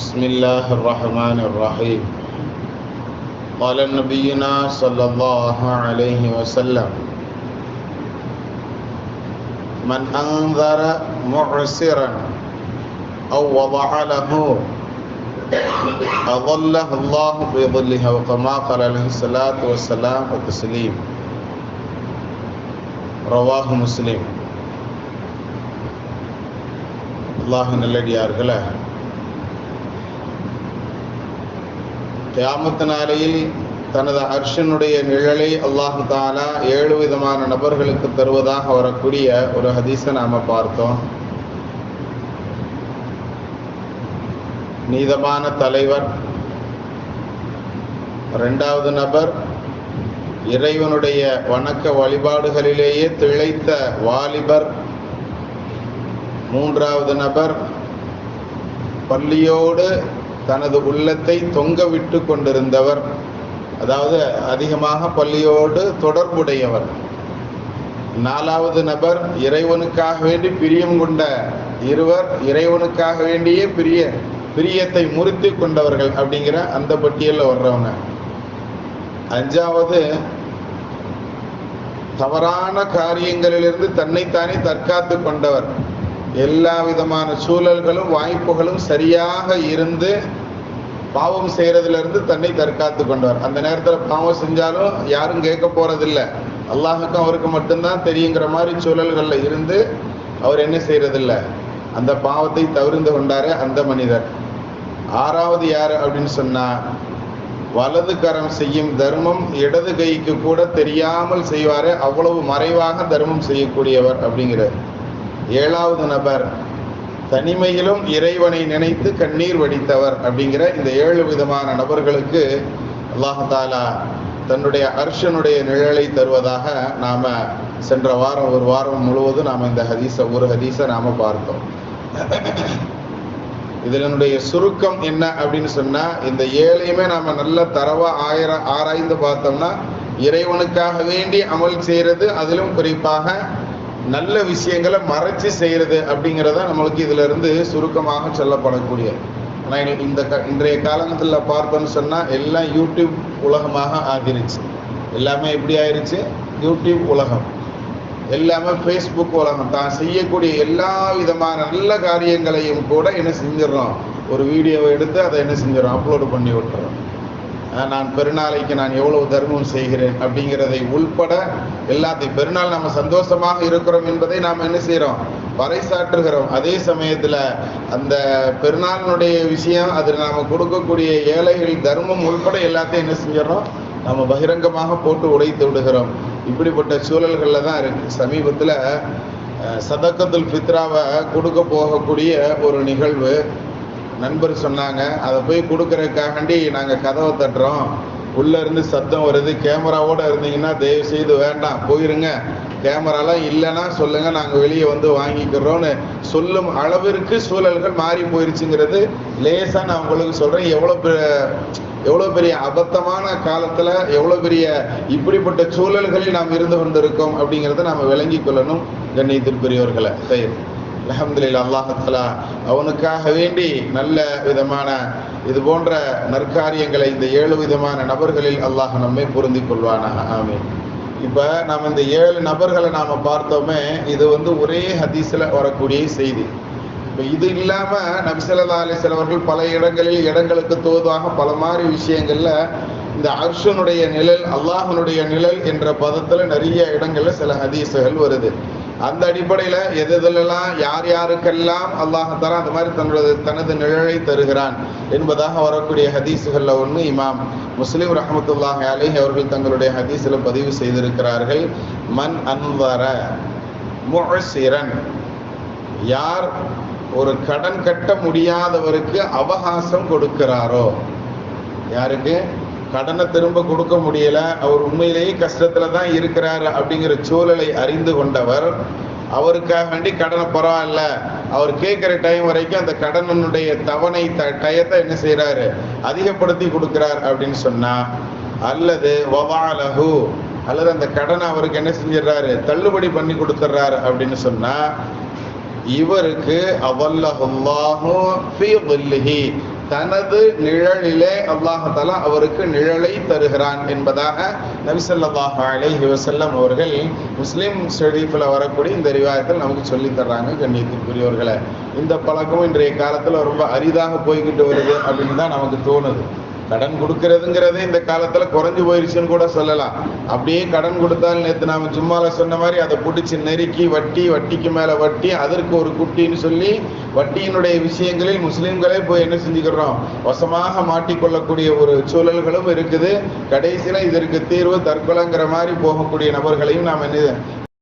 بسم الله الرحمن الرحيم. قال نبينا صلى الله عليه وسلم: من أنذر معسرا أو وضع له أظله الله بظله، وكما قال عليه الصلاة والسلام والتسليم. رواه مسلم. அல்லாஹ் நல்லடியார்களே, கியாமத் நாளையில் தனது அர்ஷனுடைய நிழலை அல்லாஹ் தஆலா 7 விதமான நபர்களுக்கு தருவதாக வரக்கூடிய ஒரு ஹதீஸை நாம பார்த்தோம். நீதமான தலைவர், 2வது நபர் இறைவனுடைய வணக்க வழிபாடுகளிலேயே திளைத்த வாலிபர், 3வது நபர் பள்ளியோடு தனது உள்ளத்தை தொங்கவிட்டு கொண்டிருந்தவர், அதாவது அதிகமாக பள்ளியோடு தொடர்புடையவர். 4வது நபர் இறைவனுக்காக வேண்டி பிரியம் கொண்ட இருவர், இறைவனுக்காக வேண்டியே பிரியத்தை முறித்து கொண்டவர்கள் அப்படிங்கிற அந்த பட்டியலில் வர்றவங்க. 5வது தவறான காரியங்களிலிருந்து தன்னைத்தானே தற்காத்து கொண்டவர். எல்லா விதமான சூழல்களும் வாய்ப்புகளும் சரியாக இருந்து பாவம் செய்யறதுலேருந்து தன்னை தற்காத்து கொண்டவர். அந்த நேரத்தில் பாவம் செஞ்சாலும் யாரும் கேட்க போறதில்லை, அல்லாஹுக்கும் அவருக்கு மட்டும்தான் தெரியுங்கிற மாதிரி சூழல்களில் இருந்து அவர் என்ன செய்யறதில்லை, அந்த பாவத்தை தவிர்த்து கொண்டாரு அந்த மனிதர். 6வது யாரு அப்படின்னு சொன்னா, வலது கரம் செய்யும் தர்மம் இடது கைக்கு கூட தெரியாமல் செய்வாரு, அவ்வளவு மறைவாக தர்மம் செய்யக்கூடியவர் அப்படிங்கிறார். 7வது நபர் தனிமையிலும் இறைவனை நினைத்து கண்ணீர் வடித்தவர் அப்படிங்கிற இந்த 7 விதமான நபர்களுக்கு அல்லாஹ் தஆலா தன்னுடைய அர்ஷனுடைய நிழலை தருவதாக நாம சென்ற வாரம் ஒரு வாரம் முழுவதும் நாம் இந்த ஒரு ஹதீஸை நாம பார்த்தோம். இதனுடைய சுருக்கம் என்ன அப்படின்னு சொன்னா, இந்த 7ஐயுமே நாம நல்ல தரவா ஆராய்ந்து பார்த்தோம்னா, இறைவனுக்காக வேண்டி அமல் செய்யறது, அதிலும் குறிப்பாக நல்ல விஷயங்களை மறைச்சு செய்யறது அப்படிங்கிறத நம்மளுக்கு இதுல இருந்து சுருக்கமாக சொல்லப்படக்கூடிய. ஆனால் இன்றைய காலங்களில் பார்த்தோன்னு சொன்னா எல்லாம் யூடியூப் உலகமாக ஆகிருச்சு. எல்லாமே எப்படி ஆயிருச்சு? யூடியூப் உலகம், எல்லாமே ஃபேஸ்புக் உலகம். தான் செய்யக்கூடிய எல்லா விதமான நல்ல காரியங்களையும் கூட என்ன செஞ்சிடறோம், ஒரு வீடியோவை எடுத்து அதை என்ன செஞ்சிடறோம், அப்லோடு பண்ணி விட்டுறோம். நான் பெருநாளைக்கு நான் எவ்வளவு தர்மம் செய்கிறேன் அப்படிங்கிறதை உள்பட எல்லாத்தையும், பெருநாள் நம்ம சந்தோஷமாக இருக்கிறோம் என்பதை நாம் என்ன செய்கிறோம், பறைசாற்றுகிறோம். அதே சமயத்தில் அந்த பெருநாளினுடைய விஷயம், அதில் நாம் கொடுக்கக்கூடிய ஏழைகள் தர்மம் உள்பட எல்லாத்தையும் என்ன செஞ்சிடறோம், நம்ம பகிரங்கமாக போட்டு உடைத்து விடுகிறோம். இப்படிப்பட்ட சூழல்களில் தான் இருக்கு. சமீபத்தில் சதக்கத்துல் ஃபித்ராவை கொடுக்க போகக்கூடிய ஒரு நிகழ்வு, நண்பர் சொன்னாங்க, அதை போய் கொடுக்கறதுக்காண்டி நாங்கள் கதவை தட்டுறோம், உள்ளே இருந்து சத்தம் வருது, கேமராவோடு இருந்தீங்கன்னா தயவு செய்து வேண்டாம் போயிருங்க, கேமராலாம் இல்லைன்னா சொல்லுங்கள், நாங்கள் வெளியே வந்து வாங்கிக்கிறோன்னு சொல்லும் அளவிற்கு சூழல்கள் மாறி போயிருச்சுங்கிறது லேசாக நான் உங்களுக்கு சொல்கிறேன். எவ்வளோ பெரிய அபத்தமான காலத்தில், எவ்வளோ பெரிய இப்படிப்பட்ட சூழல்களில் நாம் இருந்து கொண்டிருக்கோம் அப்படிங்கிறத நாம் விளங்கி கொள்ளணும். கண்ணியத்திற்குரியவர்களை சரி, அல்ஹம்துலில்லாஹ், அல்லாஹ் தஆலா அவனுக்காக வேண்டி நல்ல விதமான இது போன்ற நற்காரியங்களை இந்த 7 விதமான நபர்களில் அல்லாஹ் நம்மை பொருந்திக் கொள்வானாக. ஆமீன். இப்போ நாம் இந்த 7 நபர்களை நாம் பார்த்தோமே, இது ஒரே ஹதீஸில் வரக்கூடிய செய்தி. இப்போ இது இல்லாமல் நபி ஸல்லல்லாஹு அலைஹி வஸல்லம் அவர்கள் பல இடங்களுக்கு தோதாக பல மாதிரி விஷயங்களில் இந்த அர்ஷனுடைய நிழல், அல்லாஹனுடைய நிழல் என்ற பதத்தில் நிறைய இடங்களில் சில ஹதீஸுகள் வருது. அந்த அடிப்படையில் எதெல்லாம் யாருக்கெல்லாம் அல்லாஹ் தஆலா அந்த மாதிரி தனது நிழலை தருகிறான் என்பதாக வரக்கூடிய ஹதீஸுகளில் ஒன்று இமாம் முஸ்லிம் ரஹ்மத்துல்லாஹி அலைஹி அவர்கள் தங்களுடைய ஹதீஸில் பதிவு செய்திருக்கிறார்கள். மன் அன்வர முஅசிரன், யார் ஒரு கடன் கட்ட முடியாதவருக்கு அவகாசம் கொடுக்கிறாரோ, யாருக்கு கடனை திரும்ப கொடுக்க முடியல, அவர் உண்மையிலேயே கஷ்டத்துல தான் இருக்கிறாரு அப்படிங்கிற சூழலை அறிந்து கொண்டவர், அவருக்காக வேண்டி கடனை பரவாயில்ல, அவர் கேட்குற டைம் வரைக்கும் அந்த கடனுடைய தவணை டயத்தை என்ன செய்யறாரு, அதிகப்படுத்தி கொடுக்கிறார் அப்படின்னு சொன்னா, அல்லது வவாலஹு, அல்லது அந்த கடனை அவருக்கு என்ன செஞ்சிடறாரு, தள்ளுபடி பண்ணி கொடுத்துட்றாரு அப்படின்னு சொன்னா, இவருக்கு அவல்லஹுல்லாஹு ஃபீ ظில்லிஹி, தனது நிழலிலே அல்லாஹ் தஆலா அவருக்கு நிழலை தருகிறான் என்பதாக நபி ஸல்லல்லாஹு அலைஹி வஸல்லம் அவர்கள் முஸ்லிம் ஷரீஃபில் வரக்கூடிய இந்த ரிவாயத்தில் நமக்கு சொல்லி தர்றாங்க. கண்ணியத்திற்குரியவர்களை, இந்த பழக்கம் இன்றைய காலத்தில் ரொம்ப அரிதாக போய்கிட்டு வருது அப்படின்னு தான் நமக்கு தோணுது. கடன் கொடுக்கறதுங்கிறதே இந்த காலத்துல குறைஞ்சு போயிருச்சுன்னு கூட சொல்லலாம். அப்படியே கடன் கொடுத்தாலும் நேற்று நாம சும்மால சொன்ன மாதிரி அதை பிடிச்சி நெருக்கி வட்டிக்கு மேல வட்டி, அதற்கு ஒரு குட்டின்னு சொல்லி வட்டியினுடைய விஷயங்களில் முஸ்லிம்களே போய் என்ன செஞ்சுக்கிறோம், வசமாக மாட்டிக்கொள்ளக்கூடிய ஒரு சூழல்களும் இருக்குது. கடைசியில இதற்கு தீர்வு தற்கொலைங்கிற மாதிரி போகக்கூடிய நபர்களையும் நாம் என்ன